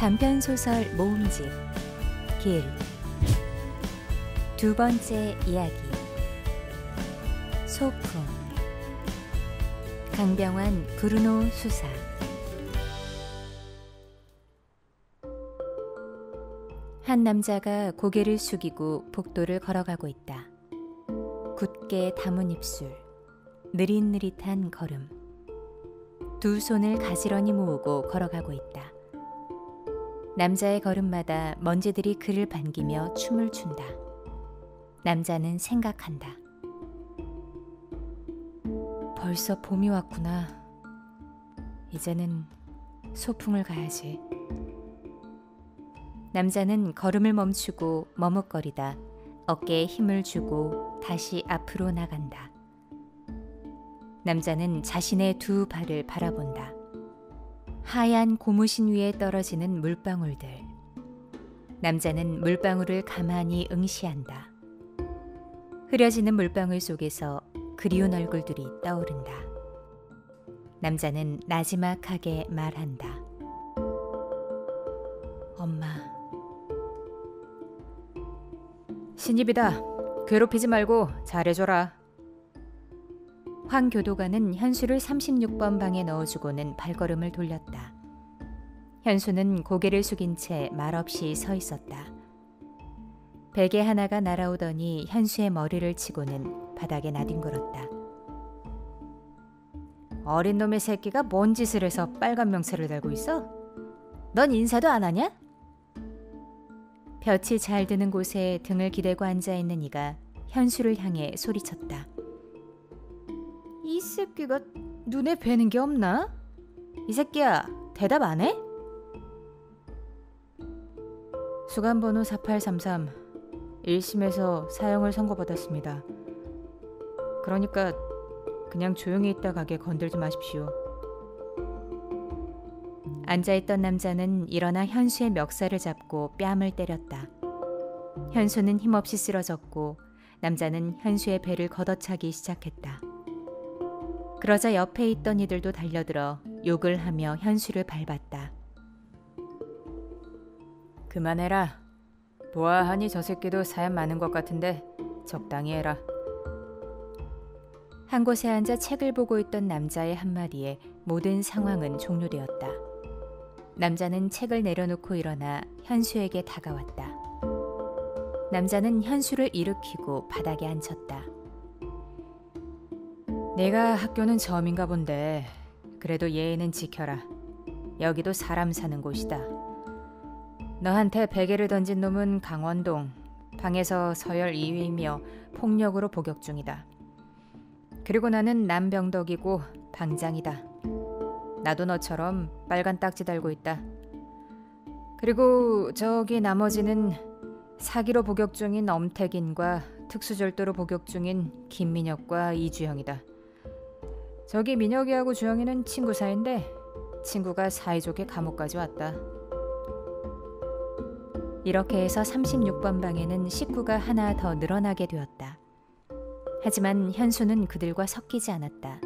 단편소설 모음집 길 두 번째 이야기 소풍 강병환 브루노 수사. 한 남자가 고개를 숙이고 복도를 걸어가고 있다. 굳게 다문 입술, 느릿느릿한 걸음. 두 손을 가지런히 모으고 걸어가고 있다. 남자의 걸음마다 먼지들이 그를 반기며 춤을 춘다. 남자는 생각한다. 벌써 봄이 왔구나. 이제는 소풍을 가야지. 남자는 걸음을 멈추고 머뭇거리다 어깨에 힘을 주고 다시 앞으로 나간다. 남자는 자신의 두 발을 바라본다. 하얀 고무신 위에 떨어지는 물방울들. 남자는 물방울을 가만히 응시한다. 흐려지는 물방울 속에서 그리운 얼굴들이 떠오른다. 남자는 나지막하게 말한다. 엄마. 신입이다. 괴롭히지 말고 잘해줘라. 황 교도관은 현수를 36번 방에 넣어주고는 발걸음을 돌렸다. 현수는 고개를 숙인 채 말없이 서 있었다. 베개 하나가 날아오더니 현수의 머리를 치고는 바닥에 나뒹굴었다. 어린 놈의 새끼가 뭔 짓을 해서 빨간 명세를 달고 있어? 넌 인사도 안 하냐? 볕이 잘 드는 곳에 등을 기대고 앉아있는 이가 현수를 향해 소리쳤다. 이 새끼가 눈에 뵈는 게 없나? 이 새끼야, 대답 안 해? 수감번호 4833 1심에서 사형을 선고받았습니다. 그러니까 그냥 조용히 있다 가게 건들지 마십시오. 앉아있던 남자는 일어나 현수의 멱살을 잡고 뺨을 때렸다. 현수는 힘없이 쓰러졌고 남자는 현수의 배를 걷어차기 시작했다. 그러자 옆에 있던 이들도 달려들어 욕을 하며 현수를 밟았다. 그만해라. 보아하니 저 새끼도 사연 많은 것 같은데 적당히 해라. 한 곳에 앉아 책을 보고 있던 남자의 한마디에 모든 상황은 종료되었다. 남자는 책을 내려놓고 일어나 현수에게 다가왔다. 남자는 현수를 일으키고 바닥에 앉혔다. 내가 학교는 처음인가 본데 그래도 예의는 지켜라. 여기도 사람 사는 곳이다. 너한테 베개를 던진 놈은 강원동, 방에서 서열 2위이며 폭력으로 복역 중이다. 그리고 나는 남병덕이고 방장이다. 나도 너처럼 빨간 딱지 달고 있다. 그리고 저기 나머지는 사기로 복역 중인 엄태긴과 특수절도로 복역 중인 김민혁과 이주영이다. 저기 민혁이하고 주영이는 친구 사이인데 친구가 사이좋게 감옥까지 왔다. 이렇게 해서 36번 방에는 식구가 하나 더 늘어나게 되었다. 하지만 현수는 그들과 섞이지 않았다.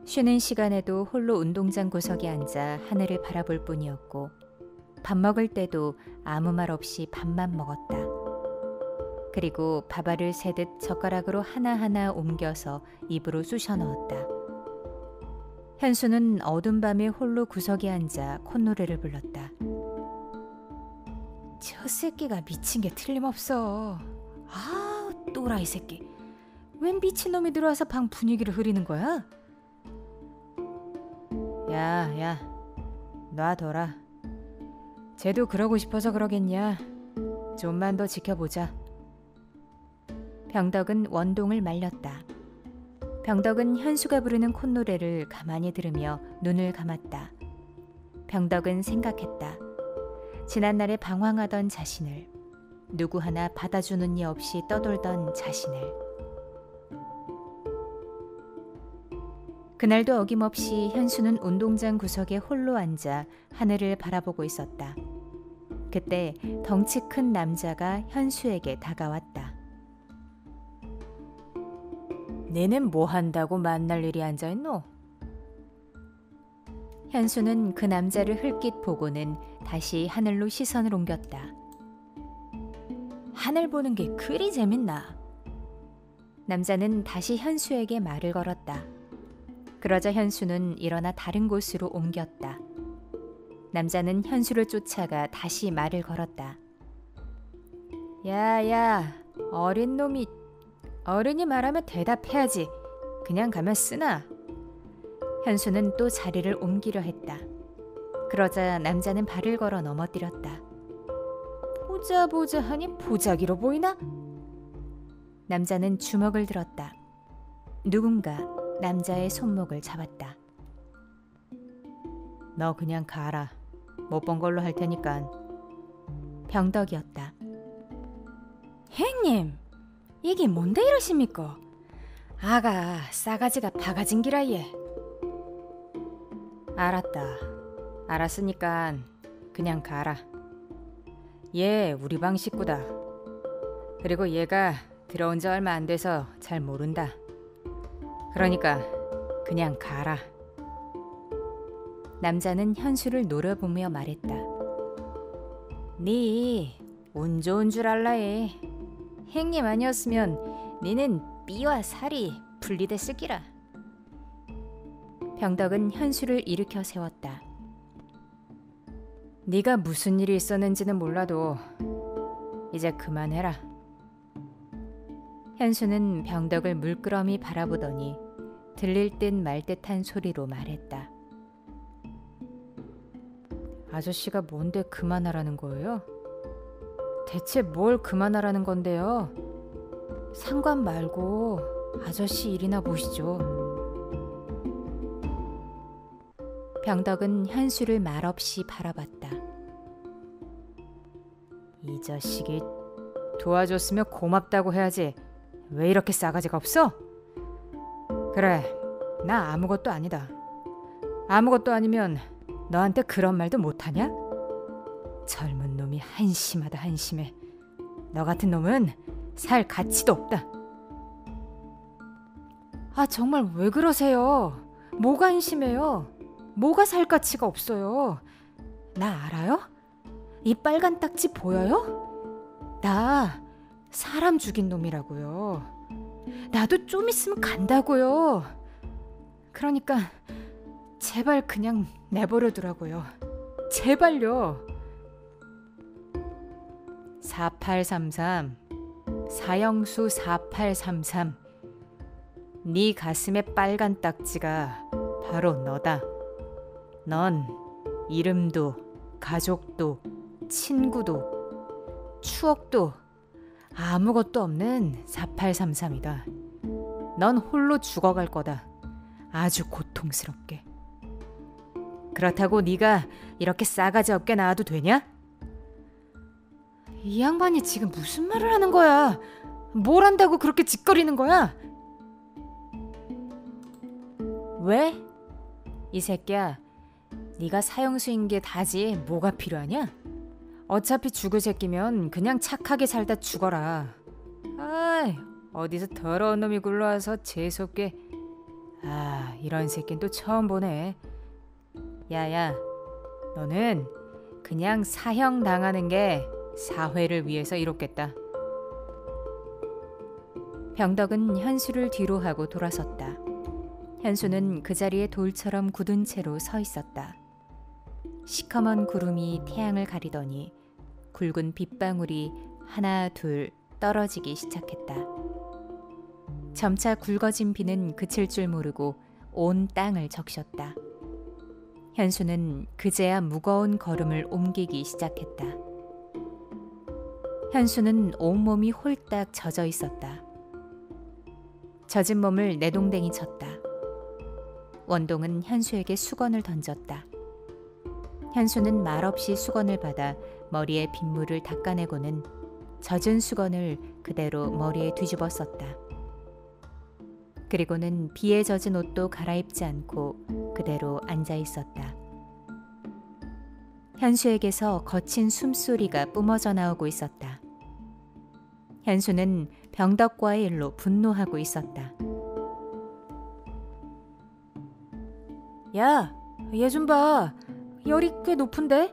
쉬는 시간에도 홀로 운동장 구석에 앉아 하늘을 바라볼 뿐이었고 밥 먹을 때도 아무 말 없이 밥만 먹었다. 그리고 밥알을 세듯 젓가락으로 하나하나 옮겨서 입으로 쑤셔 넣었다. 현수는 어두운 밤에 홀로 구석에 앉아 콧노래를 불렀다. 저 새끼가 미친 게 틀림없어. 아, 또라이 새끼. 웬 미친놈이 들어와서 방 분위기를 흐리는 거야? 야, 놔둬라. 쟤도 그러고 싶어서 그러겠냐. 좀만 더 지켜보자. 병덕은 원동을 말렸다. 병덕은 현수가 부르는 콧노래를 가만히 들으며 눈을 감았다. 병덕은 생각했다. 지난날에 방황하던 자신을, 누구 하나 받아주는 이 없이 떠돌던 자신을. 그날도 어김없이 현수는 운동장 구석에 홀로 앉아 하늘을 바라보고 있었다. 그때 덩치 큰 남자가 현수에게 다가왔다. 내는 뭐 한다고 만날 일이 앉아있노? 현수는 그 남자를 흘낏 보고는 다시 하늘로 시선을 옮겼다. 하늘 보는 게 그리 재밌나? 남자는 다시 현수에게 말을 걸었다. 그러자 현수는 일어나 다른 곳으로 옮겼다. 남자는 현수를 쫓아가 다시 말을 걸었다. 야야, 어린 놈이 어른이 말하면 대답해야지. 그냥 가면 쓰나? 현수는 또 자리를 옮기려 했다. 그러자 남자는 발을 걸어 넘어뜨렸다. 보자 하니 보자기로 보이나? 남자는 주먹을 들었다. 누군가 남자의 손목을 잡았다. 너 그냥 가라. 못 본 걸로 할 테니까. 병덕이었다. 형님, 이게 뭔데 이러십니까? 아가 싸가지가 바가진 기라 얘. 알았다. 알았으니까 그냥 가라. 얘 우리 방 식구다. 그리고 얘가 들어온 지 얼마 안 돼서 잘 모른다. 그러니까 그냥 가라. 남자는 현수를 노려보며 말했다. 니 운 좋은 줄 알라에. 행님 아니었으면 니는 삐와 살이 분리됐을 기라. 병덕은 현수를 일으켜 세웠다. 네가 무슨 일이 있었는지는 몰라도 이제 그만해라. 현수는 병덕을 물끄러미 바라보더니 들릴 듯 말 듯한 소리로 말했다. 아저씨가 뭔데 그만하라는 거예요? 대체 뭘 그만하라는 건데요? 상관 말고 아저씨 일이나 보시죠. 병덕은 현수를 말없이 바라봤다. 이 자식이 도와줬으면 고맙다고 해야지. 왜 이렇게 싸가지가 없어? 그래, 나 아무것도 아니다. 아무것도 아니면 너한테 그런 말도 못하냐? 젊은 놈이 한심하다 한심해. 너 같은 놈은 살 가치도 없다. 아 정말 왜 그러세요? 뭐가 한심해요? 뭐가 살 가치가 없어요? 나 알아요? 이 빨간 딱지 보여요? 나 사람 죽인 놈이라고요. 나도 좀 있으면 간다고요. 그러니까 제발 그냥 내버려 두라고요. 제발요. 4833 사형수 4833 네 가슴에 빨간 딱지가 바로 너다. 넌 이름도 가족도 친구도 추억도 아무것도 없는 4833이다. 넌 홀로 죽어갈 거다. 아주 고통스럽게. 그렇다고 네가 이렇게 싸가지 없게 나와도 되냐? 이 양반이 지금 무슨 말을 하는 거야? 뭘 한다고 그렇게 짓거리는 거야? 왜? 이 새끼야, 네가 사형수인 게 다지 뭐가 필요하냐? 어차피 죽을 새끼면 그냥 착하게 살다 죽어라. 아이, 어디서 더러운 놈이 굴러와서 재수없게. 아, 이런 새끼는 또 처음 보네. 야야, 너는 그냥 사형 당하는 게 사회를 위해서 이롭겠다. 병덕은 현수를 뒤로 하고 돌아섰다. 현수는 그 자리에 돌처럼 굳은 채로 서 있었다. 시커먼 구름이 태양을 가리더니 굵은 빗방울이 하나 둘 떨어지기 시작했다. 점차 굵어진 비는 그칠 줄 모르고 온 땅을 적셨다. 현수는 그제야 무거운 걸음을 옮기기 시작했다. 현수는 온몸이 홀딱 젖어 있었다. 젖은 몸을 내동댕이 쳤다. 원동은 현수에게 수건을 던졌다. 현수는 말없이 수건을 받아 머리에 빗물을 닦아내고는 젖은 수건을 그대로 머리에 뒤집어 썼다. 그리고는 비에 젖은 옷도 갈아입지 않고 그대로 앉아 있었다. 현수에게서 거친 숨소리가 뿜어져 나오고 있었다. 현수는 병덕과의 일로 분노하고 있었다. 야, 얘 좀 봐. 열이 꽤 높은데?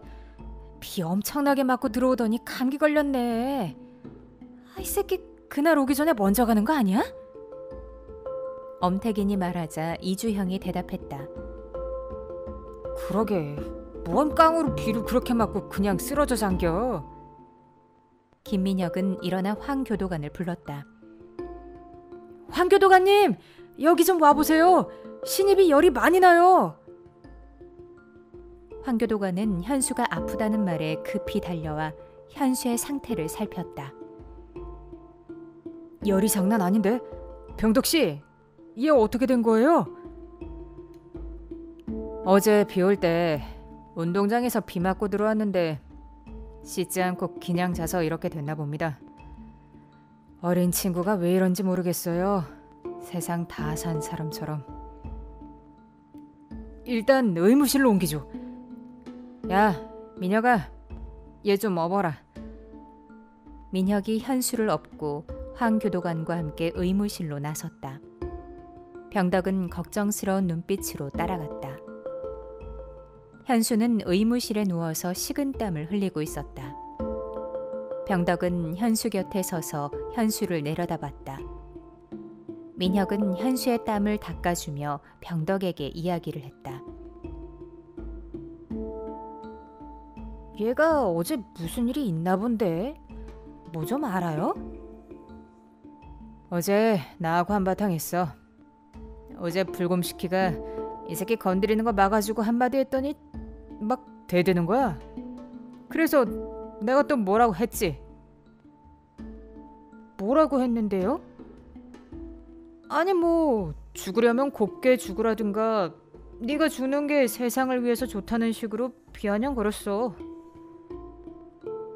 비 엄청나게 맞고 들어오더니 감기 걸렸네. 이 새끼 그날 오기 전에 먼저 가는 거 아니야? 엄태긴이 말하자 이주형이 대답했다. 그러게, 뭔 깡으로 비를 그렇게 맞고 그냥 쓰러져 잠겨. 김민혁은 일어나 황 교도관을 불렀다. 황 교도관님, 여기 좀 와보세요. 신입이 열이 많이 나요. 황 교도관은 현수가 아프다는 말에 급히 달려와 현수의 상태를 살폈다. 열이 장난 아닌데? 병덕씨, 얘 어떻게 된 거예요? 어제 비 올 때 운동장에서 비 맞고 들어왔는데 씻지 않고 그냥 자서 이렇게 됐나 봅니다. 어린 친구가 왜 이런지 모르겠어요. 세상 다 산 사람처럼. 일단 의무실로 옮기죠. 야, 민혁아, 얘 좀 업어라. 민혁이 현수를 업고 황 교도관과 함께 의무실로 나섰다. 병덕은 걱정스러운 눈빛으로 따라갔다. 현수는 의무실에 누워서 식은땀을 흘리고 있었다. 병덕은 현수 곁에 서서 현수를 내려다봤다. 민혁은 현수의 땀을 닦아주며 병덕에게 이야기를 했다. 얘가 어제 무슨 일이 있나 본데? 뭐 좀 알아요? 어제 나하고 한바탕 했어. 어제 불곰시키가 이 새끼 건드리는 거 막아주고 한마디 했더니 막 대드는 거야. 그래서 내가 또 뭐라고 했지. 뭐라고 했는데요? 아니 뭐 죽으려면 곱게 죽으라든가 네가 죽는 게 세상을 위해서 좋다는 식으로 비아냥거렸어.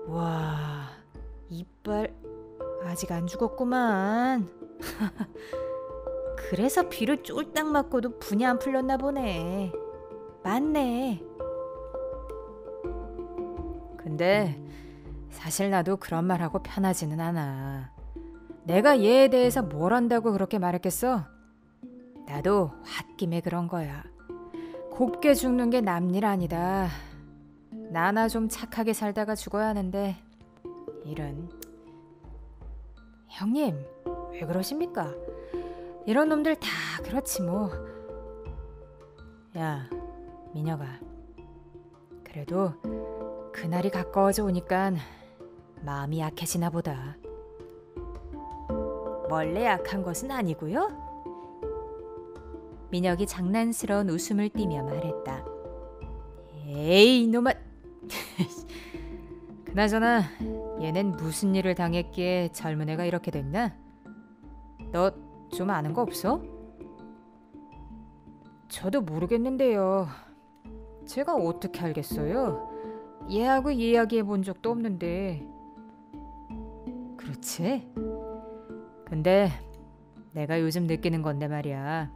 와, 이빨 아직 안 죽었구만. 그래서 비를 쫄딱 맞고도 분이 안 풀렸나 보네. 맞네. 근데 사실 나도 그런 말하고 편하지는 않아. 내가 얘에 대해서 뭘 안다고 그렇게 말했겠어? 나도 홧김에 그런 거야. 곱게 죽는 게 남일 아니다. 나나 좀 착하게 살다가 죽어야 하는데 이런. 형님, 왜 그러십니까? 이런 놈들 다 그렇지 뭐. 야, 민혁아. 그래도 그날이 가까워져 오니까 마음이 약해지나 보다. 원래 약한 것은 아니고요? 민혁이 장난스러운 웃음을 띠며 말했다. 에이 이놈아. 그나저나 얘는 무슨 일을 당했기에 젊은 애가 이렇게 됐나? 너 좀 아는 거 없어? 저도 모르겠는데요. 제가 어떻게 알겠어요? 얘하고 이야기해 본 적도 없는데. 그렇지? 근데 내가 요즘 느끼는 건데 말이야.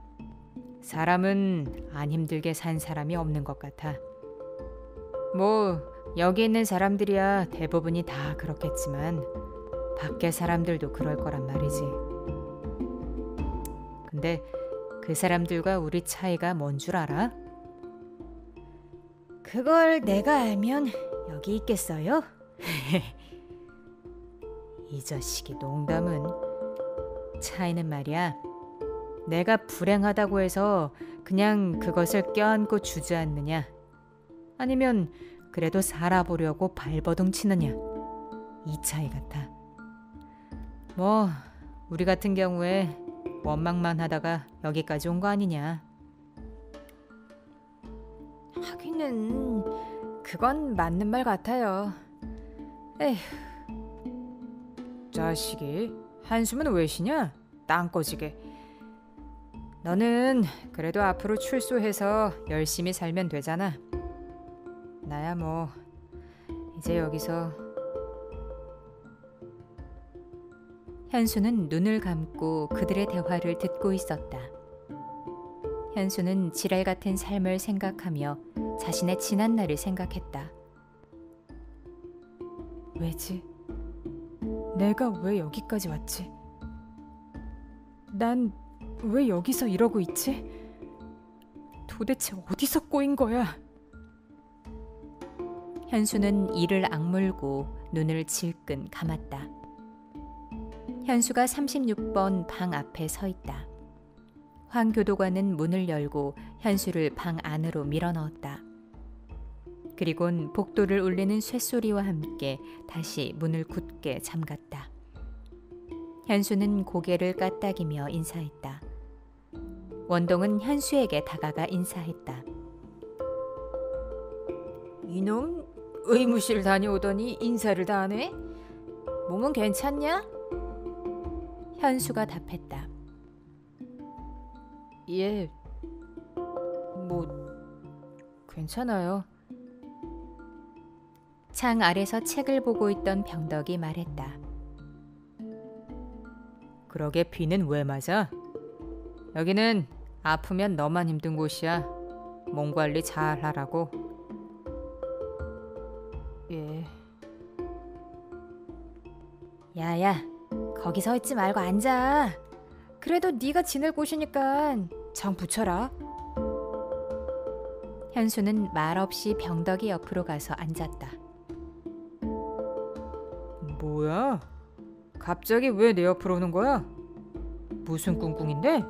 사람은 안 힘들게 산 사람이 없는 것 같아. 뭐 여기 있는 사람들이야 대부분이 다 그렇겠지만 밖에 사람들도 그럴 거란 말이지. 근데 그 사람들과 우리 차이가 뭔 줄 알아? 그걸 내가 알면 여기 있겠어요? 이 자식이 농담은. 차이는 말이야, 내가 불행하다고 해서 그냥 그것을 껴안고 주저앉느냐, 아니면 그래도 살아보려고 발버둥 치느냐, 이 차이 같아. 뭐 우리 같은 경우에 원망만 하다가 여기까지 온 거 아니냐. 하기는 그건 맞는 말 같아요. 에휴. 자식이 한숨은 왜 쉬냐? 땅 꺼지게. 너는 그래도 앞으로 출소해서 열심히 살면 되잖아. 나야 뭐 이제 여기서. 현수는 눈을 감고 그들의 대화를 듣고 있었다. 현수는 지랄 같은 삶을 생각하며 자신의 지난 날을 생각했다. 왜지? 내가 왜 여기까지 왔지? 난 왜 여기서 이러고 있지? 도대체 어디서 꼬인 거야? 현수는 이를 악물고 눈을 질끈 감았다. 현수가 36번 방 앞에 서 있다. 황 교도관은 문을 열고 현수를 방 안으로 밀어넣었다. 그리곤 복도를 울리는 쇳소리와 함께 다시 문을 굳게 잠갔다. 현수는 고개를 까딱이며 인사했다. 원동은 현수에게 다가가 인사했다. 이놈 의무실 다녀오더니 인사를 다 하네? 몸은 괜찮냐? 현수가 답했다. 예, 뭐 괜찮아요. 창 아래서 책을 보고 있던 병덕이 말했다. 그러게 비는 왜 맞아? 여기는 아프면 너만 힘든 곳이야. 몸 관리 잘 하라고. 예. 야야, 거기 서 있지 말고 앉아. 그래도 네가 지낼 곳이니까 정 붙여라. 현수는 말없이 병덕이 옆으로 가서 앉았다. 뭐야? 갑자기 왜 내 옆으로 오는 거야? 무슨 꿍꿍인데?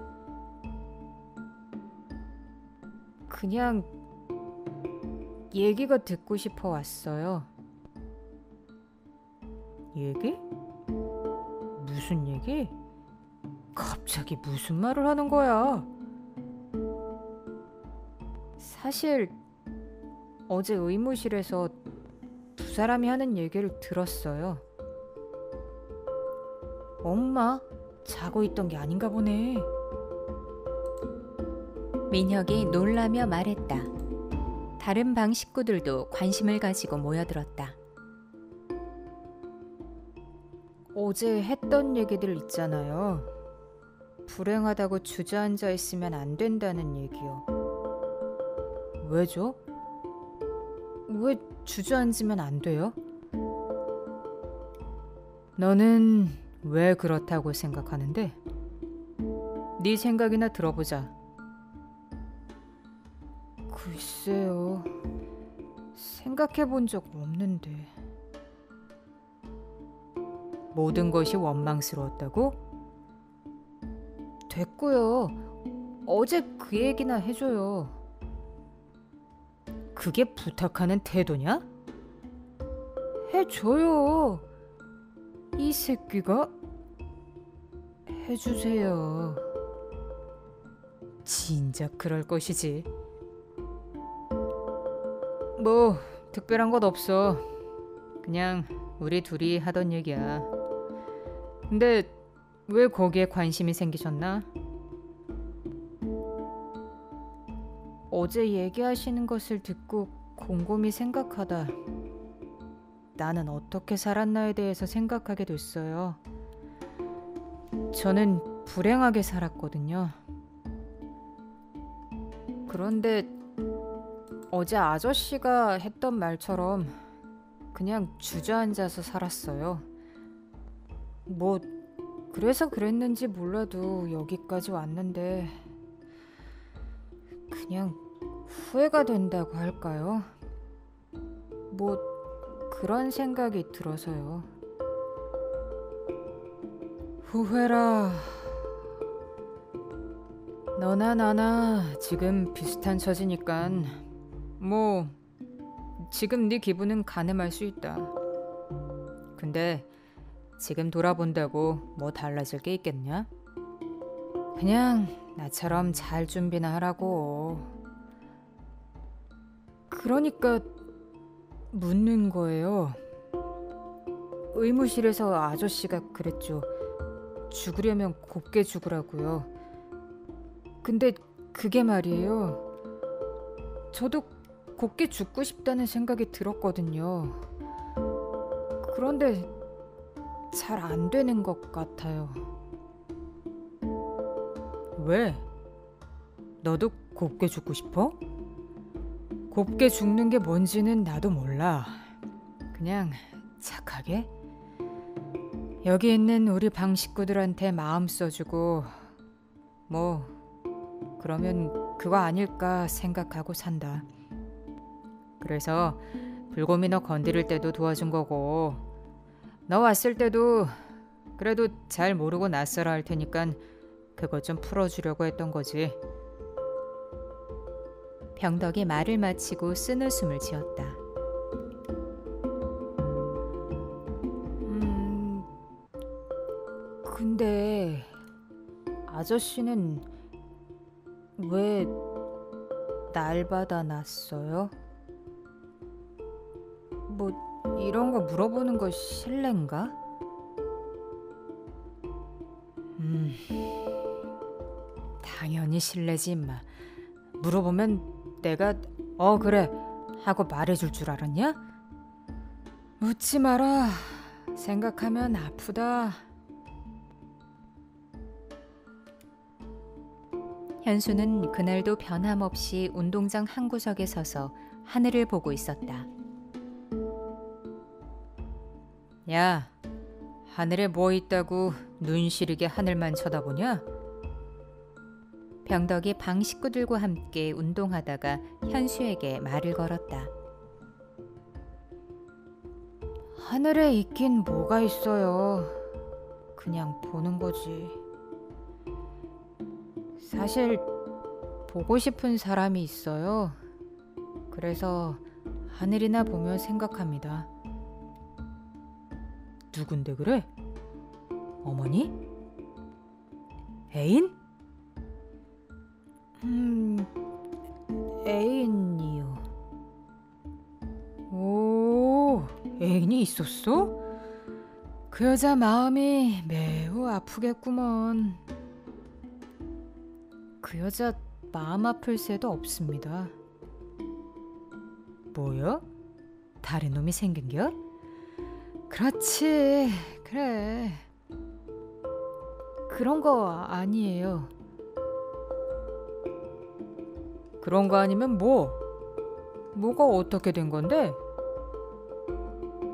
그냥 얘기가 듣고 싶어 왔어요. 얘기? 무슨 얘기? 갑자기 무슨 말을 하는 거야? 사실 어제 의무실에서 두 사람이 하는 얘기를 들었어요. 엄마 자고 있던 게 아닌가 보네. 민혁이 놀라며 말했다. 다른 방 식구들도 관심을 가지고 모여들었다. 어제 했던 얘기들 있잖아요. 불행하다고 주저앉아 있으면 안 된다는 얘기요. 왜죠? 왜 주저앉으면 안 돼요? 너는 왜 그렇다고 생각하는데? 네 생각이나 들어보자. 글쎄요. 생각해 본 적 없는데. 모든 것이 원망스러웠다고? 됐고요. 어제 그 얘기나 해줘요. 그게 부탁하는 태도냐? 해줘요. 이 새끼가 해주세요. 진작 그럴 것이지. 뭐 특별한 것 없어. 그냥 우리 둘이 하던 얘기야. 근데 왜 거기에 관심이 생기셨나? 어제 얘기하시는 것을 듣고 곰곰이 생각하다 나는 어떻게 살았나에 대해서 생각하게 됐어요. 저는 불행하게 살았거든요. 그런데 어제 아저씨가 했던 말처럼 그냥 주저앉아서 살았어요. 뭐 그래서 그랬는지 몰라도 여기까지 왔는데 그냥 후회가 된다고 할까요? 뭐 그런 생각이 들어서요. 후회라. 너나 나나 지금 비슷한 처지니깐 뭐 지금 네 기분은 가늠할 수 있다. 근데 지금 돌아본다고 뭐 달라질 게 있겠냐? 그냥 나처럼 잘 준비나 하라고. 그러니까 묻는 거예요. 의무실에서 아저씨가 그랬죠. 죽으려면 곱게 죽으라고요. 근데 그게 말이에요. 저도 곱게 죽고 싶다는 생각이 들었거든요. 그런데 잘 안 되는 것 같아요. 왜? 너도 곱게 죽고 싶어? 곱게 죽는 게 뭔지는 나도 몰라. 그냥 착하게 여기 있는 우리 방 식구들한테 마음 써주고 뭐 그러면 그거 아닐까 생각하고 산다. 그래서 불곰이 너 건드릴 때도 도와준 거고, 너 왔을 때도 그래도 잘 모르고 낯설어 할 테니까 그것 좀 풀어주려고 했던 거지. 병덕이 말을 마치고 쓴웃음을 지었다. 근데 아저씨는 왜 날 받아놨어요? 뭐 이런 거 물어보는 거 실례인가? 당연히 실례지 임마. 물어보면 내가 그래 하고 말해줄 줄 알았냐? 묻지 마라. 생각하면 아프다. 현수는 그날도 변함없이 운동장 한 구석에 서서 하늘을 보고 있었다. 야, 하늘에 뭐 있다고 눈 시리게 하늘만 쳐다보냐? 병덕이 방 식구들과 함께 운동하다가 현수에게 말을 걸었다. 하늘에 있긴 뭐가 있어요. 그냥 보는 거지. 사실 보고 싶은 사람이 있어요. 그래서 하늘이나 보며 생각합니다. 누군데 그래? 어머니? 애인? 애인이요. 오, 애인이 있었어? 그 여자 마음이 매우 아프겠구먼. 그 여자 마음 아플 새도 없습니다. 뭐야? 다른 놈이 생긴겨? 그렇지, 그래. 그런 거 아니에요. 그런 거 아니면 뭐가 어떻게 된 건데?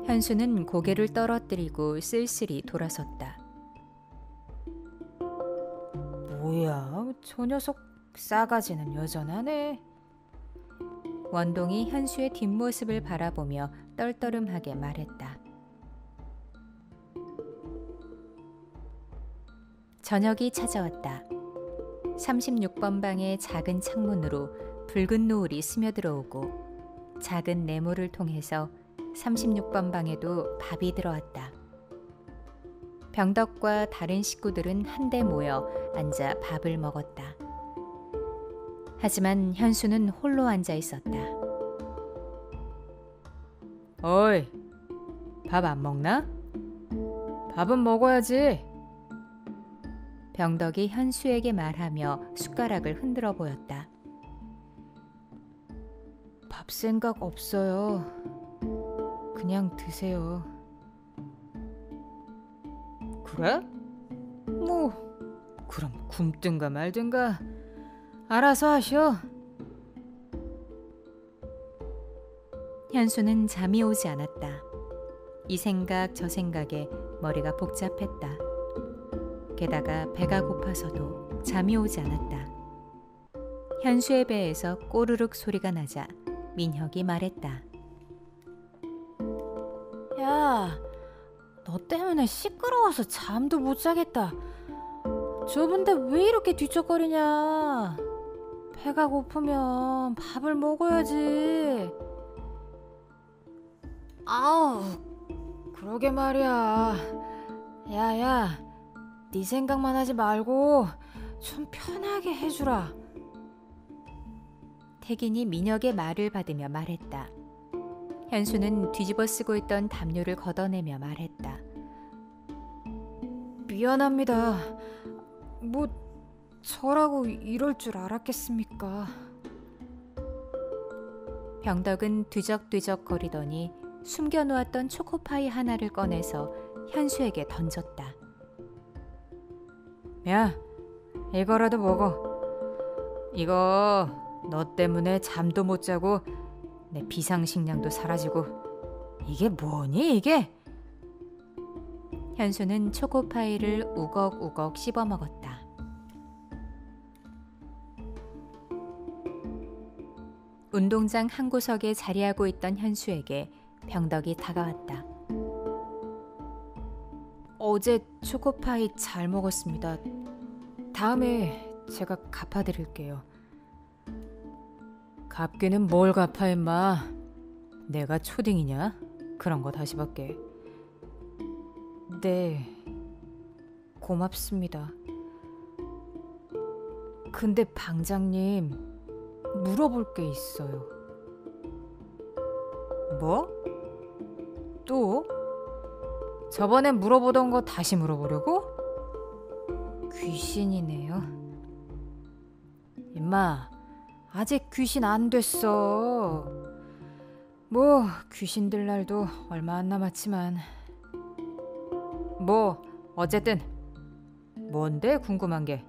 현수는 고개를 떨어뜨리고 쓸쓸히 돌아섰다. 뭐야, 저 녀석 싸가지는 여전하네. 원동이 현수의 뒷모습을 바라보며 떨떠름하게 말했다. 저녁이 찾아왔다. 36번 방의 작은 창문으로 붉은 노을이 스며들어오고 작은 네모를 통해서 36번 방에도 밥이 들어왔다. 병덕과 다른 식구들은 한데 모여 앉아 밥을 먹었다. 하지만 현수는 홀로 앉아 있었다. 어이, 밥 안 먹나? 밥은 먹어야지. 병덕이 현수에게 말하며 숟가락을 흔들어 보였다. 밥 생각 없어요. 그냥 드세요. 그래? 뭐 그럼 굶든가 말든가 알아서 하셔. 현수는 잠이 오지 않았다. 이 생각 저 생각에 머리가 복잡했다. 게다가 배가 고파서도 잠이 오지 않았다. 현수의 배에서 꼬르륵 소리가 나자 민혁이 말했다. 야, 너 때문에 시끄러워서 잠도 못 자겠다. 좁은데 왜 이렇게 뒤척거리냐. 배가 고프면 밥을 먹어야지. 아우, 그러게 말이야. 야야, 네 생각만 하지 말고 좀 편하게 해주라. 태긴이 민혁의 말을 받으며 말했다. 현수는 뒤집어 쓰고 있던 담요를 걷어내며 말했다. 미안합니다. 뭐 저라고 이럴 줄 알았겠습니까? 병덕은 뒤적뒤적 거리더니 숨겨놓았던 초코파이 하나를 꺼내서 현수에게 던졌다. 야, 이거라도 먹어. 이거 너 때문에 잠도 못 자고 내 비상식량도 사라지고. 이게 뭐니 이게? 현수는 초코파이를 우걱우걱 씹어 먹었다. 운동장 한 구석에 자리하고 있던 현수에게 병덕이 다가왔다. 어제 초코파이 잘 먹었습니다. 다음에 제가 갚아드릴게요. 갚기는 뭘 갚아 임마. 내가 초딩이냐? 그런 거 다시 받게. 네, 고맙습니다. 근데 방장님, 물어볼 게 있어요. 뭐? 또? 저번에 물어보던 거 다시 물어보려고? 귀신이네요. 임마, 아직 귀신 안 됐어. 뭐 귀신 들 날도 얼마 안 남았지만. 뭐 어쨌든 뭔데 궁금한 게.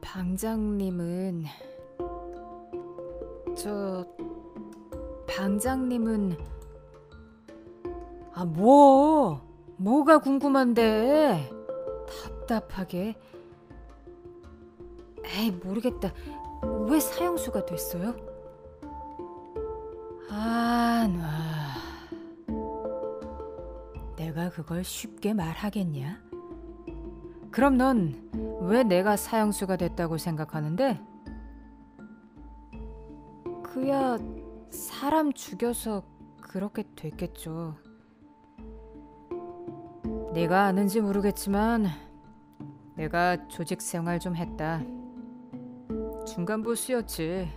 방장님은 뭐가 궁금한데. 답답하게. 에이 모르겠다. 왜 사형수가 됐어요? 내가 그걸 쉽게 말하겠냐? 그럼 넌 왜 내가 사형수가 됐다고 생각하는데? 그야 사람 죽여서 그렇게 됐겠죠. 네가 아는지 모르겠지만 내가 조직 생활 좀 했다. 중간 보스였지.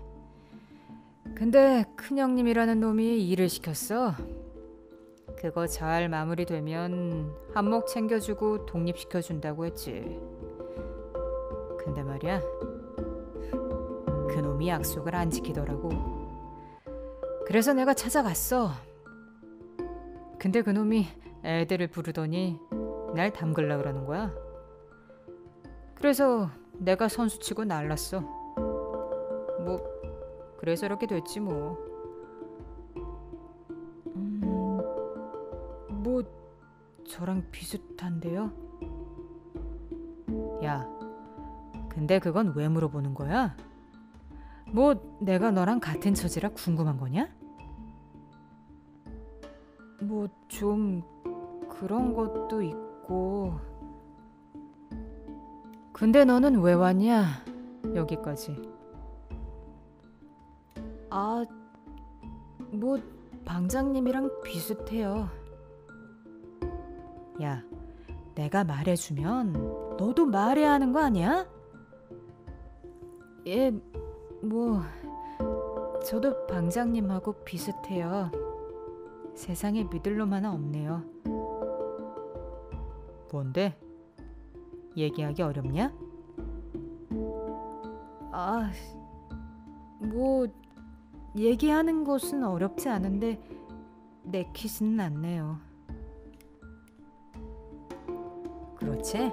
근데 큰형님이라는 놈이 일을 시켰어. 그거 잘 마무리되면 한몫 챙겨주고 독립시켜준다고 했지. 근데 말이야, 그놈이 약속을 안 지키더라고. 그래서 내가 찾아갔어. 근데 그놈이 애들을 부르더니 날 담글라 그러는 거야. 그래서 내가 선수치고 날랐어. 뭐 그래서 이렇게 됐지 뭐. 뭐 저랑 비슷한데요? 야, 근데 그건 왜 물어보는 거야? 뭐 내가 너랑 같은 처지라 궁금한 거냐? 뭐 좀 그런 것도 있고. 근데 너는 왜 왔냐? 여기까지. 뭐 방장님이랑 비슷해요. 야, 내가 말해주면 너도 말해야 하는 거 아니야? 예, 뭐 저도 방장님하고 비슷해요. 세상에 믿을 놈 하나 없네요. 뭔데? 얘기하기 어렵냐? 뭐 얘기하는 것은 어렵지 않은데 내키지는 않네요. 그렇지?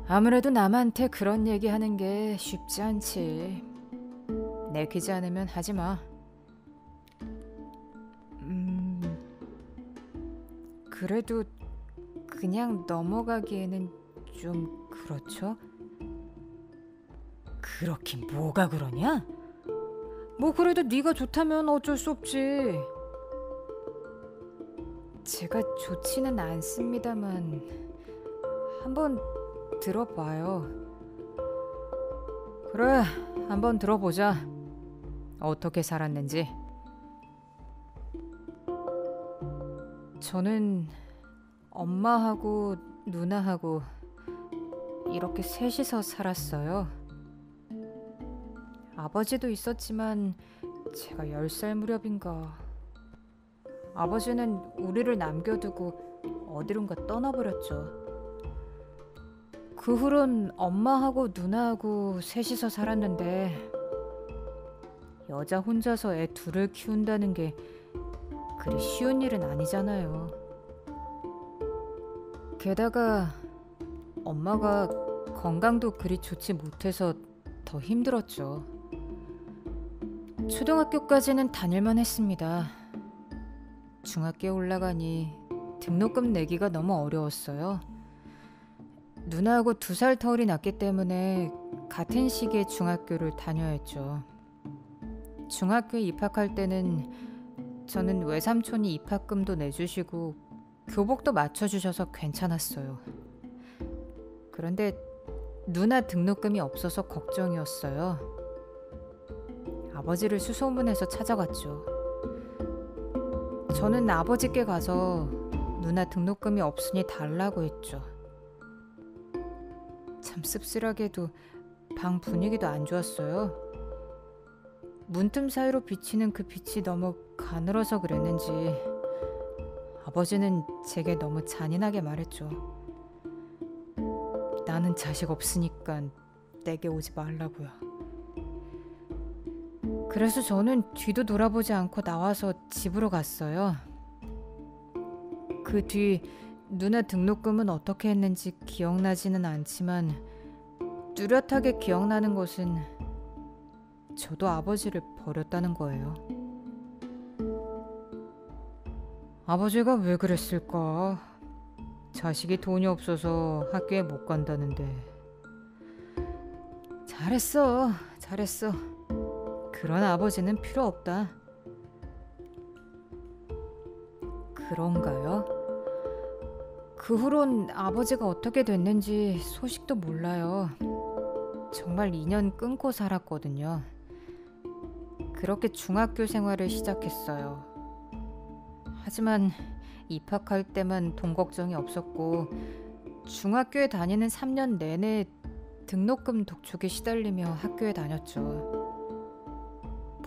아무래도 남한테 그런 얘기하는 게 쉽지 않지. 내키지 않으면 하지 마. 그래도 그냥 넘어가기에는 좀 그렇죠? 그렇긴 뭐가 그러냐? 뭐 그래도 네가 좋다면 어쩔 수 없지. 제가 좋지는 않습니다만 한번 들어봐요. 그래, 한번 들어보자. 어떻게 살았는지. 저는 엄마하고 누나하고 이렇게 셋이서 살았어요. 아버지도 있었지만 제가 10살 무렵인가. 아버지는 우리를 남겨두고 어디론가 떠나버렸죠. 그 후론 엄마하고 누나하고 셋이서 살았는데 여자 혼자서 애 둘을 키운다는 게 그리 쉬운 일은 아니잖아요. 게다가 엄마가 건강도 그리 좋지 못해서 더 힘들었죠. 초등학교까지는 다닐만 했습니다. 중학교에 올라가니 등록금 내기가 너무 어려웠어요. 누나하고 2살 터울이 났기 때문에 같은 시기에 중학교를 다녀야 했죠. 중학교에 입학할 때는 저는 외삼촌이 입학금도 내주시고 교복도 맞춰주셔서 괜찮았어요. 그런데 누나 등록금이 없어서 걱정이었어요. 아버지를 수소문해서 찾아갔죠. 저는 아버지께 가서 누나 등록금이 없으니 달라고 했죠. 참 씁쓸하게도 방 분위기도 안 좋았어요. 문틈 사이로 비치는 그 빛이 너무 가늘어서 그랬는지 아버지는 제게 너무 잔인하게 말했죠. 나는 자식 없으니까 내게 오지 말라고요. 그래서 저는 뒤도 돌아보지 않고 나와서 집으로 갔어요. 그 뒤 누나 등록금은 어떻게 했는지 기억나지는 않지만 뚜렷하게 기억나는 것은 저도 아버지를 버렸다는 거예요. 아버지가 왜 그랬을까? 자식이 돈이 없어서 학교에 못 간다는데. 잘했어. 그런 아버지는 필요 없다. 그런가요? 그 후론 아버지가 어떻게 됐는지 소식도 몰라요. 정말 2년 끊고 살았거든요. 그렇게 중학교 생활을 시작했어요. 하지만 입학할 때만 돈 걱정이 없었고 중학교에 다니는 3년 내내 등록금 독촉에 시달리며 학교에 다녔죠.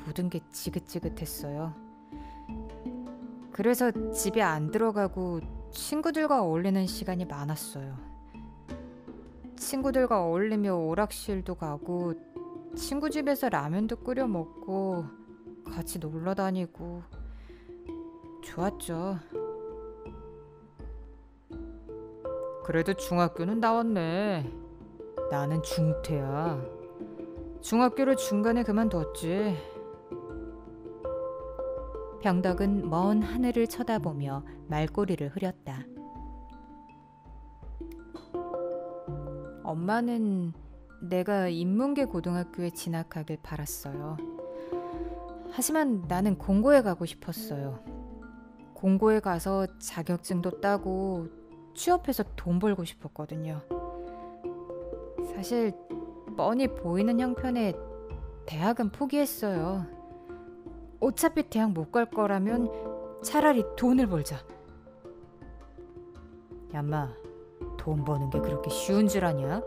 모든 게 지긋지긋했어요. 그래서 집에 안 들어가고 친구들과 어울리는 시간이 많았어요. 친구들과 어울리며 오락실도 가고 친구 집에서 라면도 끓여 먹고 같이 놀러 다니고 좋았죠. 그래도 중학교는 나왔네. 나는 중퇴야. 중학교를 중간에 그만뒀지. 병덕은 먼 하늘을 쳐다보며 말꼬리를 흐렸다. 엄마는 내가 인문계 고등학교에 진학하길 바랐어요. 하지만 나는 공고에 가고 싶었어요. 공고에 가서 자격증도 따고 취업해서 돈 벌고 싶었거든요. 사실 뻔히 보이는 형편에 대학은 포기했어요. 어차피 대학 못 갈 거라면 차라리 돈을 벌자. 얌마, 돈 버는 게 그렇게 쉬운 줄 아냐?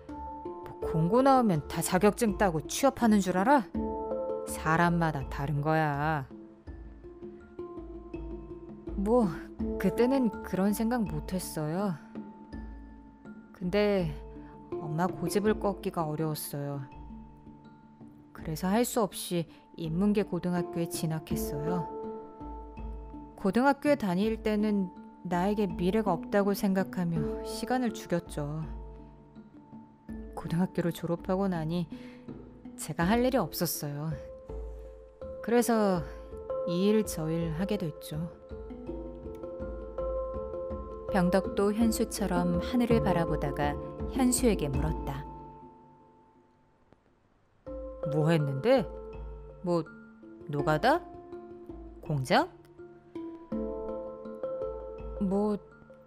뭐 공고 나오면 다 자격증 따고 취업하는 줄 알아? 사람마다 다른 거야. 뭐 그때는 그런 생각 못했어요. 근데 엄마 고집을 꺾기가 어려웠어요. 그래서 할 수 없이 인문계 고등학교에 진학했어요. 고등학교에 다닐 때는 나에게 미래가 없다고 생각하며 시간을 죽였죠. 고등학교를 졸업하고 나니 제가 할 일이 없었어요. 그래서 이 일 저 일 하게 됐죠. 병덕도 현수처럼 하늘을 바라보다가 현수에게 물었다. 뭐 했는데? 뭐 노가다? 공장? 뭐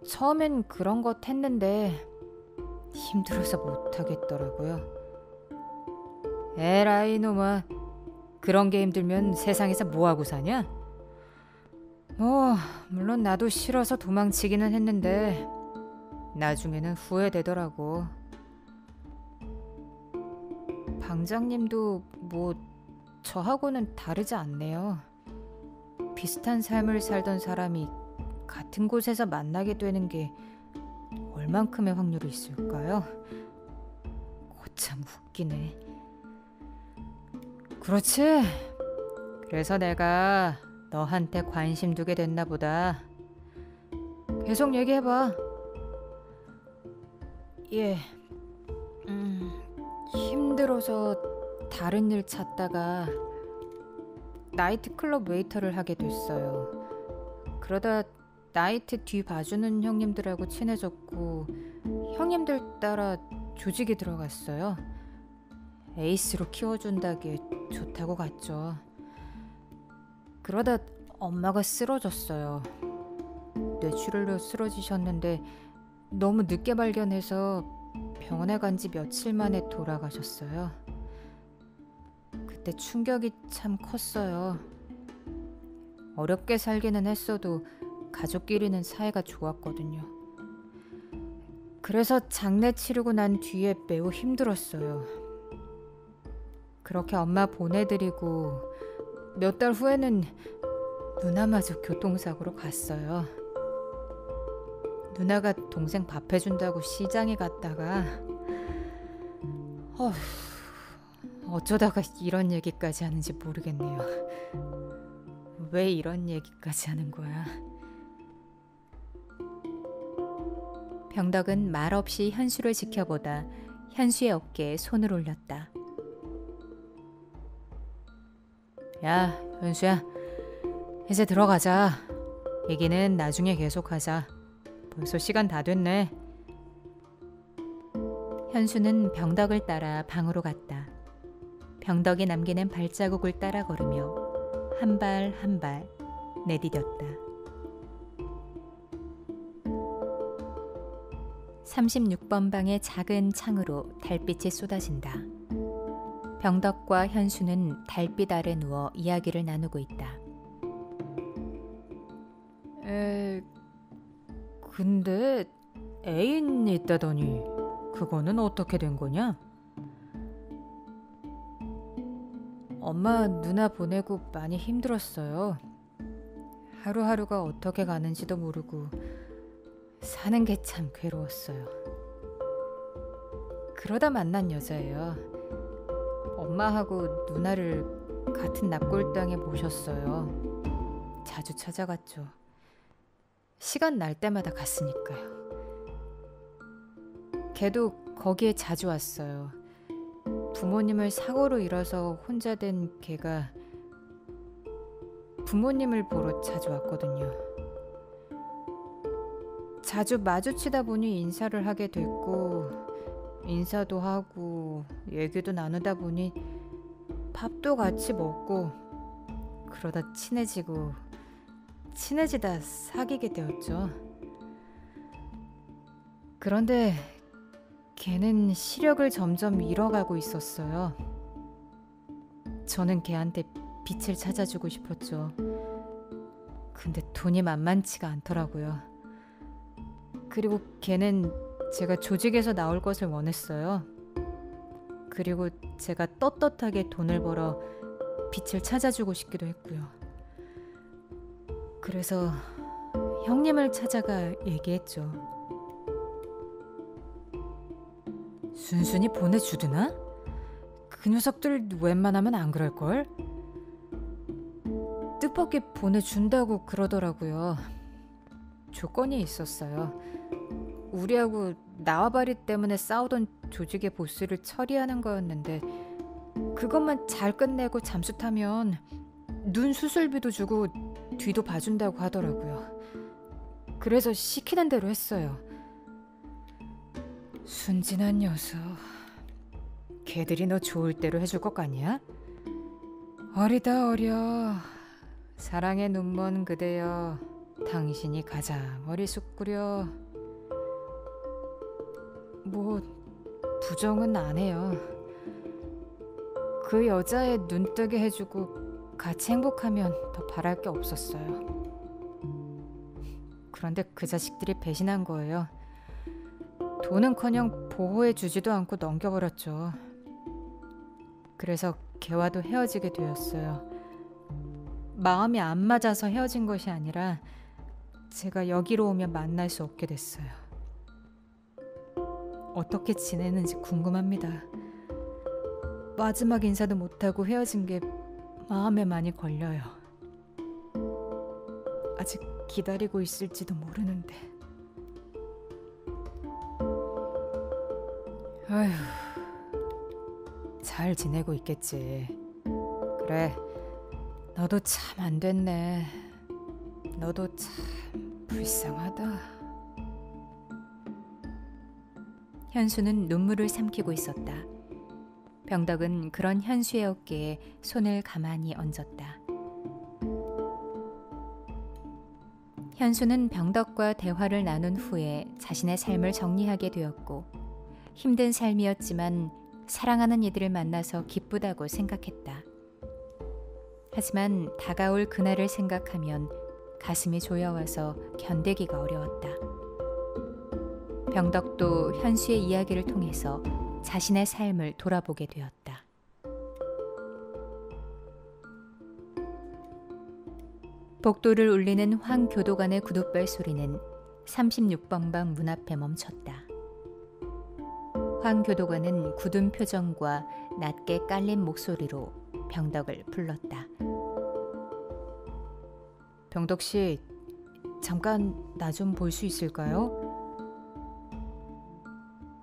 처음엔 그런 것 했는데 힘들어서 못하겠더라고요. 에라이 놈아, 그런 게 힘들면 세상에서 뭐하고 사냐? 뭐 물론 나도 싫어서 도망치기는 했는데 나중에는 후회되더라고. 방장님도 뭐 저하고는 다르지 않네요. 비슷한 삶을 살던 사람이 같은 곳에서 만나게 되는 게 얼만큼의 확률이 있을까요? 거참 웃기네. 그렇지. 그래서 내가 너한테 관심 두게 됐나 보다. 계속 얘기해봐. 예. 힘들어서 다른 일 찾다가 나이트클럽 웨이터를 하게 됐어요. 그러다 나이트 뒤 봐주는 형님들하고 친해졌고 형님들 따라 조직에 들어갔어요. 에이스로 키워준다기에 좋다고 갔죠. 그러다 엄마가 쓰러졌어요. 뇌출혈로 쓰러지셨는데 너무 늦게 발견해서 병원에 간 지 며칠 만에 돌아가셨어요. 그때 충격이 참 컸어요. 어렵게 살기는 했어도 가족끼리는 사이가 좋았거든요. 그래서 장례 치르고 난 뒤에 매우 힘들었어요. 그렇게 엄마 보내드리고 몇 달 후에는 누나마저 교통사고로 갔어요. 누나가 동생 밥 해준다고 시장에 갔다가 어쩌다가 이런 얘기까지 하는지 모르겠네요. 왜 이런 얘기까지 하는 거야? 병덕은 말없이 현수를 지켜보다 현수의 어깨에 손을 올렸다. 야, 현수야. 이제 들어가자. 얘기는 나중에 계속하자. 벌써 시간 다 됐네. 현수는 병덕을 따라 방으로 갔다. 병덕이 남기는 발자국을 따라 걸으며 한 발 한 발 내디뎠다. 36번 방의 작은 창으로 달빛이 쏟아진다. 병덕과 현수는 달빛 아래 누워 이야기를 나누고 있다. 근데 애인 있다더니 그거는 어떻게 된 거냐? 엄마 누나 보내고 많이 힘들었어요. 하루하루가 어떻게 가는지도 모르고 사는 게 참 괴로웠어요. 그러다 만난 여자예요. 엄마하고 누나를 같은 납골당에 모셨어요. 자주 찾아갔죠. 시간 날 때마다 갔으니까요. 걔도 거기에 자주 왔어요. 부모님을 사고로 잃어서 혼자 된 걔가 부모님을 보러 자주 왔거든요. 자주 마주치다 보니 인사를 하게 됐고 인사도 하고 얘기도 나누다 보니 밥도 같이 먹고 그러다 친해지다 사귀게 되었죠. 그런데 걔는 시력을 점점 잃어가고 있었어요. 저는 걔한테 빛을 찾아주고 싶었죠. 근데 돈이 만만치가 않더라고요. 그리고 걔는 제가 조직에서 나올 것을 원했어요. 그리고 제가 떳떳하게 돈을 벌어 빛을 찾아주고 싶기도 했고요. 그래서 형님을 찾아가 얘기했죠. 순순히 보내주드나? 그 녀석들 웬만하면 안 그럴걸? 뜻밖의 보내준다고 그러더라고요. 조건이 있었어요. 우리하고 나와바리 때문에 싸우던 조직의 보스를 처리하는 거였는데 그것만 잘 끝내고 잠수 타면 눈 수술비도 주고 뒤도 봐준다고 하더라고요. 그래서 시키는 대로 했어요. 순진한 녀석. 걔들이 너 좋을 대로 해줄 것 같냐? 어리다 어려. 사랑에 눈먼 그대여 당신이 가자 머리 숙구려. 뭐 부정은 안 해요. 그 여자의 눈뜨게 해주고 같이 행복하면 더 바랄 게 없었어요. 그런데 그 자식들이 배신한 거예요. 돈은커녕 보호해주지도 않고 넘겨버렸죠. 그래서 걔와도 헤어지게 되었어요. 마음이 안 맞아서 헤어진 것이 아니라 제가 여기로 오면 만날 수 없게 됐어요. 어떻게 지내는지 궁금합니다. 마지막 인사도 못하고 헤어진 게 마음에 많이 걸려요. 아직 기다리고 있을지도 모르는데. 아휴, 잘 지내고 있겠지. 그래, 너도 참 안 됐네. 너도 참 불쌍하다. 현수는 눈물을 삼키고 있었다. 병덕은 그런 현수의 어깨에 손을 가만히 얹었다. 현수는 병덕과 대화를 나눈 후에 자신의 삶을 정리하게 되었고 힘든 삶이었지만 사랑하는 이들을 만나서 기쁘다고 생각했다. 하지만 다가올 그날을 생각하면 가슴이 조여와서 견디기가 어려웠다. 병덕도 현수의 이야기를 통해서 자신의 삶을 돌아보게 되었다. 복도를 울리는 황 교도관의 구둣벨 소리는 36번 방 문 앞에 멈췄다. 황 교도관은 굳은 표정과 낮게 깔린 목소리로 병덕을 불렀다. 병덕 씨, 잠깐 나 좀 볼 수 있을까요?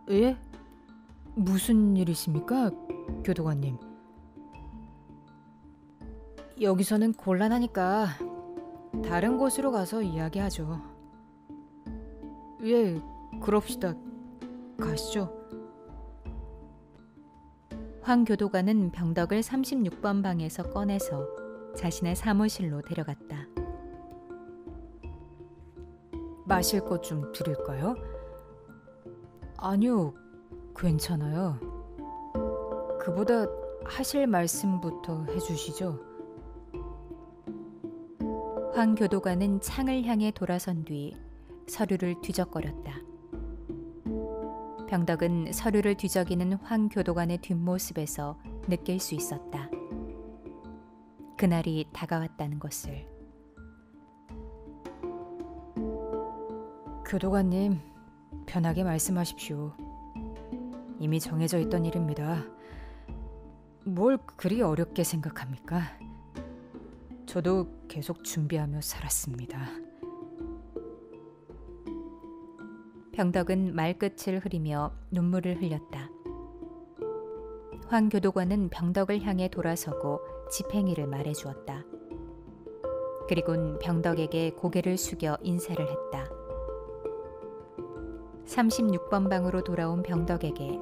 예? 무슨 일이십니까, 교도관님? 여기서는 곤란하니까 다른 곳으로 가서 이야기하죠. 예, 그럽시다. 가시죠. 황 교도관은 병덕을 36번 방에서 꺼내서 자신의 사무실로 데려갔다. 마실 것 좀 드릴까요? 아니요, 괜찮아요. 그보다 하실 말씀부터 해주시죠. 황 교도관은 창을 향해 돌아선 뒤 서류를 뒤적거렸다. 병덕은 서류를 뒤적이는 황 교도관의 뒷모습에서 느낄 수 있었다. 그날이 다가왔다는 것을. 교도관님, 편하게 말씀하십시오. 이미 정해져 있던 일입니다. 뭘 그리 어렵게 생각합니까? 저도 계속 준비하며 살았습니다. 병덕은 말끝을 흐리며 눈물을 흘렸다. 황 교도관은 병덕을 향해 돌아서고 집행일을 말해주었다. 그리곤 병덕에게 고개를 숙여 인사를 했다. 36번 방으로 돌아온 병덕에게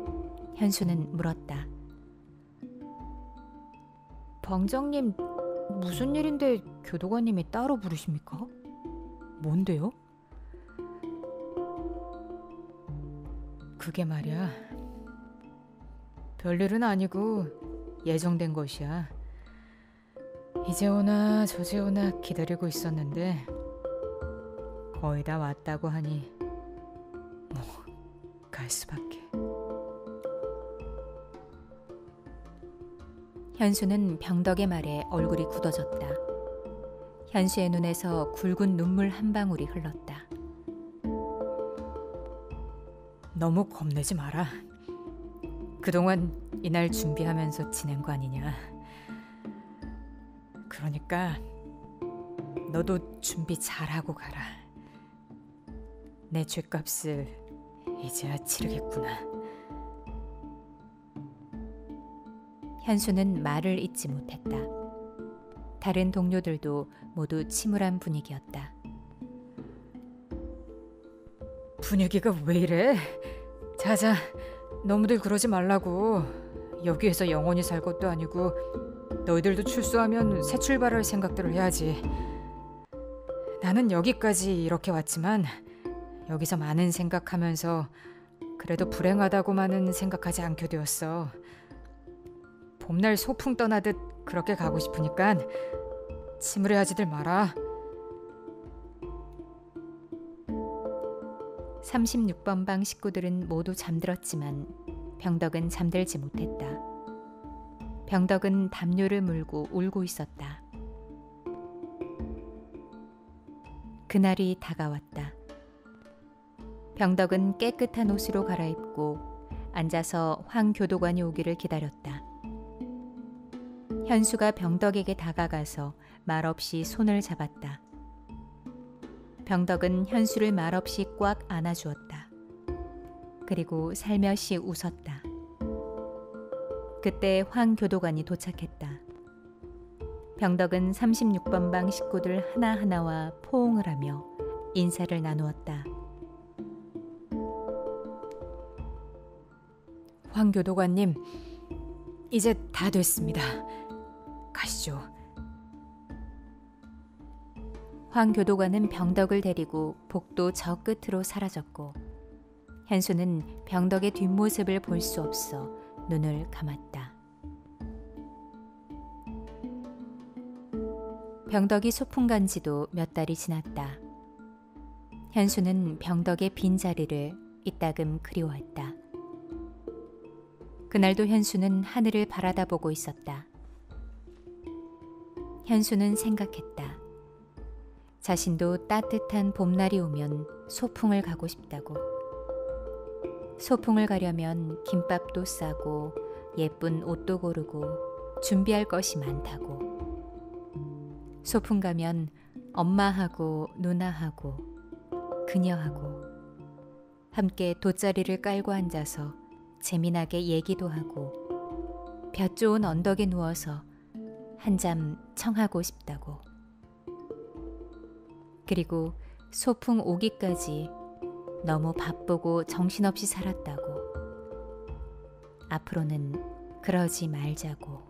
현수는 물었다. 방장님, 무슨 일인데 교도관님이 따로 부르십니까? 뭔데요? 그게 말이야, 별일은 아니고 예정된 것이야. 이제 오나 저제 오나 기다리고 있었는데 거의 다 왔다고 하니 뭐 갈 수밖에. 현수는 병덕의 말에 얼굴이 굳어졌다. 현수의 눈에서 굵은 눈물 한 방울이 흘렀다. 너무 겁내지 마라. 그동안 이날 준비하면서 지낸 거 아니냐. 그러니까 너도 준비 잘하고 가라. 내 죗값을 이제야 치르겠구나. 현수는 말을 잇지 못했다. 다른 동료들도 모두 침울한 분위기였다. 분위기가 왜 이래? 자자, 너무들 그러지 말라고. 여기에서 영원히 살 것도 아니고 너희들도 출소하면 새 출발할 생각들을 해야지. 나는 여기까지 이렇게 왔지만 여기서 많은 생각하면서 그래도 불행하다고만은 생각하지 않게 되었어. 봄날 소풍 떠나듯 그렇게 가고 싶으니까 침울해하지들 마라. 36번 방 식구들은 모두 잠들었지만 병덕은 잠들지 못했다. 병덕은 담요를 물고 울고 있었다. 그날이 다가왔다. 병덕은 깨끗한 옷으로 갈아입고 앉아서 황 교도관이 오기를 기다렸다. 현수가 병덕에게 다가가서 말없이 손을 잡았다. 병덕은 현수를 말없이 꽉 안아주었다. 그리고 살며시 웃었다. 그때 황 교도관이 도착했다. 병덕은 36번 방 식구들 하나하나와 포옹을 하며 인사를 나누었다. 황 교도관님, 이제 다 됐습니다. 가시죠. 황 교도관은 병덕을 데리고 복도 저 끝으로 사라졌고 현수는 병덕의 뒷모습을 볼 수 없어 눈을 감았다. 병덕이 소풍 간 지도 몇 달이 지났다. 현수는 병덕의 빈자리를 이따금 그리워했다. 그날도 현수는 하늘을 바라다보고 있었다. 현수는 생각했다. 자신도 따뜻한 봄날이 오면 소풍을 가고 싶다고. 소풍을 가려면 김밥도 싸고 예쁜 옷도 고르고 준비할 것이 많다고. 소풍 가면 엄마하고 누나하고 그녀하고 함께 돗자리를 깔고 앉아서 재미나게 얘기도 하고 볕 좋은 언덕에 누워서 한잠 청하고 싶다고. 그리고 소풍 오기까지 너무 바쁘고 정신없이 살았다고. 앞으로는 그러지 말자고.